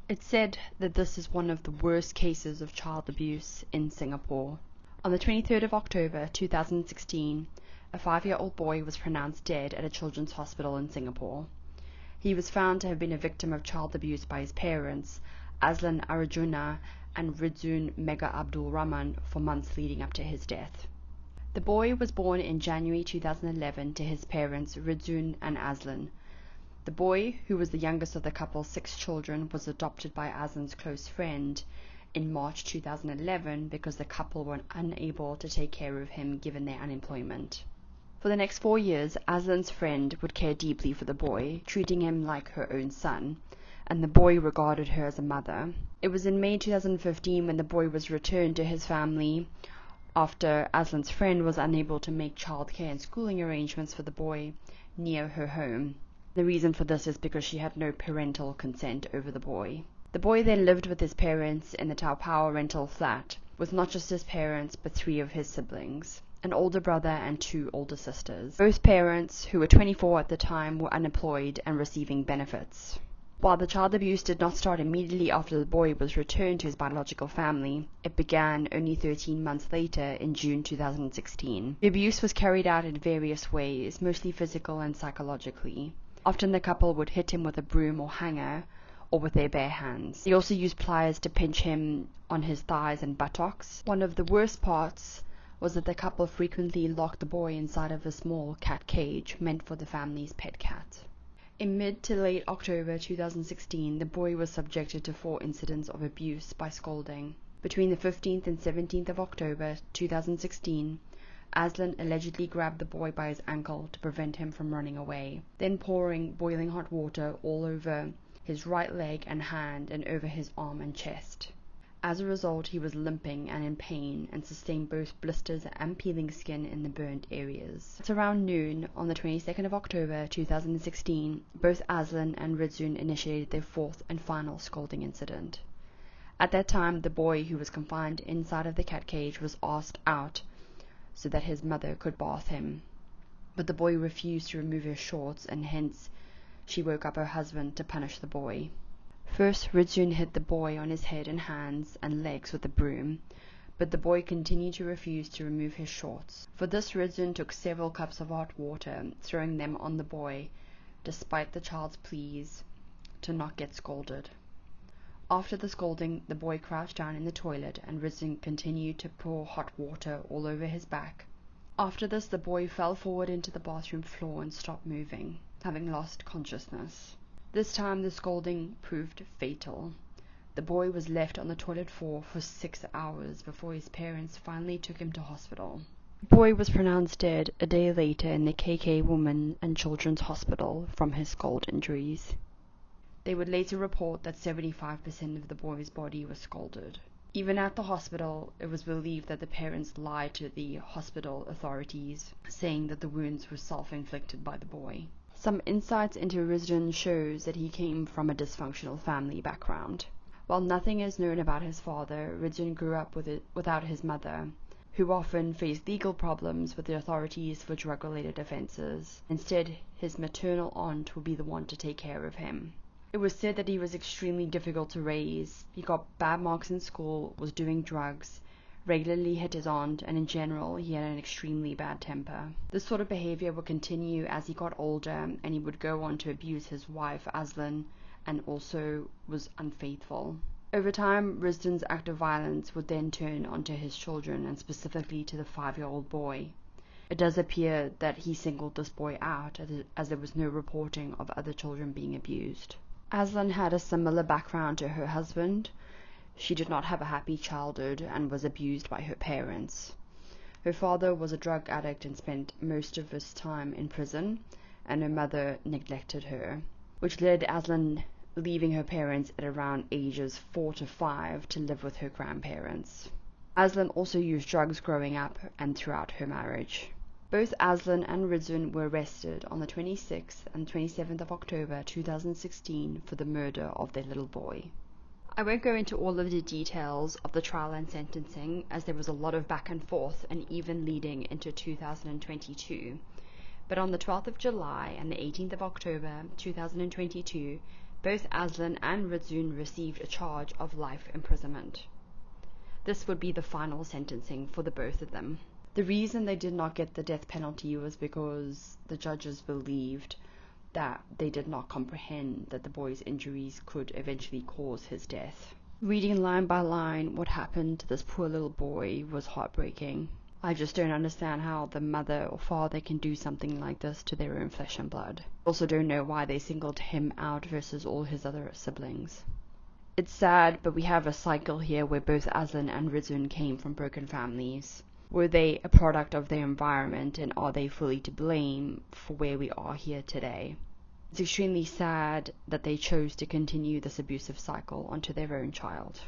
It's said that this is one of the worst cases of child abuse in Singapore. On the 23rd of October 2016, a 5-year-old boy was pronounced dead at a children's hospital in Singapore. He was found to have been a victim of child abuse by his parents, Azlan Arjuna and Ridzoon Mega Abdul Rahman, for months leading up to his death. The boy was born in January 2011 to his parents, Ridzoon and Azlan. The boy, who was the youngest of the couple's 6 children, was adopted by Azlan's close friend in March 2011 because the couple were unable to take care of him given their unemployment. For the next 4 years, Azlan's friend would care deeply for the boy, treating him like her own son, and the boy regarded her as a mother. It was in May 2015 when the boy was returned to his family after Azlan's friend was unable to make childcare and schooling arrangements for the boy near her home. The reason for this is because she had no parental consent over the boy. The boy then lived with his parents in the Tau Power rental flat, with not just his parents but 3 of his siblings, an older brother and 2 older sisters. Both parents, who were 24 at the time, were unemployed and receiving benefits. While the child abuse did not start immediately after the boy was returned to his biological family, it began only 13 months later in June 2016. The abuse was carried out in various ways, mostly physical and psychologically. Often the couple would hit him with a broom or hanger, or with their bare hands. They also used pliers to pinch him on his thighs and buttocks. One of the worst parts was that the couple frequently locked the boy inside of a small cat cage meant for the family's pet cat. In mid to late October 2016, the boy was subjected to 4 incidents of abuse by scalding. Between the 15th and 17th of October 2016, Azlan allegedly grabbed the boy by his ankle to prevent him from running away, then pouring boiling hot water all over his right leg and hand and over his arm and chest. As a result, he was limping and in pain and sustained both blisters and peeling skin in the burned areas. It's around noon on the 22nd of October 2016, both Azlan and Ridzoon initiated their 4th and final scalding incident. At that time, the boy, who was confined inside of the cat cage, was asked out so that his mother could bath him. But the boy refused to remove his shorts, and hence she woke up her husband to punish the boy. First, Ridzoon hit the boy on his head and hands and legs with a broom, but the boy continued to refuse to remove his shorts. For this, Ridzoon took several cups of hot water, throwing them on the boy, despite the child's pleas to not get scalded. After the scalding, the boy crouched down in the toilet and Ridzoon continued to pour hot water all over his back. After this, the boy fell forward into the bathroom floor and stopped moving, having lost consciousness. This time the scalding proved fatal. The boy was left on the toilet floor for 6 hours before his parents finally took him to hospital. The boy was pronounced dead a day later in the KK Women and Children's Hospital from his scald injuries. They would later report that 75% of the boy's body was scalded. Even at the hospital, it was believed that the parents lied to the hospital authorities, saying that the wounds were self-inflicted by the boy. Some insights into Ridzoon shows that he came from a dysfunctional family background. While nothing is known about his father, Ridzoon grew up without his mother, who often faced legal problems with the authorities for drug-related offenses. Instead, his maternal aunt would be the one to take care of him. It was said that he was extremely difficult to raise. He got bad marks in school, was doing drugs, regularly hit his aunt, and in general, he had an extremely bad temper. This sort of behavior would continue as he got older, and he would go on to abuse his wife, Azlan, and also was unfaithful. Over time, Ridzoon's act of violence would then turn onto his children, and specifically to the 5-year-old boy. It does appear that he singled this boy out, as there was no reporting of other children being abused. Azlan had a similar background to her husband. She did not have a happy childhood and was abused by her parents. Her father was a drug addict and spent most of his time in prison, and her mother neglected her, which led Azlan leaving her parents at around ages 4 to 5 to live with her grandparents. Azlan also used drugs growing up and throughout her marriage. Both Azlan and Ridzoon were arrested on the 26th and 27th of October 2016 for the murder of their little boy. I won't go into all of the details of the trial and sentencing, as there was a lot of back and forth and even leading into 2022. But on the 12th of July and the 18th of October 2022, Both Aslan and Rizun received a charge of life imprisonment. This would be the final sentencing for the both of them. The reason they did not get the death penalty was because the judges believed that they did not comprehend that the boy's injuries could eventually cause his death. Reading line by line what happened to this poor little boy was heartbreaking. I just don't understand how the mother or father can do something like this to their own flesh and blood. Also don't know why they singled him out versus all his other siblings. It's sad, but we have a cycle here where both Aslan and Rizun came from broken families. Were they a product of their environment, and are they fully to blame for where we are here today? It's extremely sad that they chose to continue this abusive cycle onto their own child.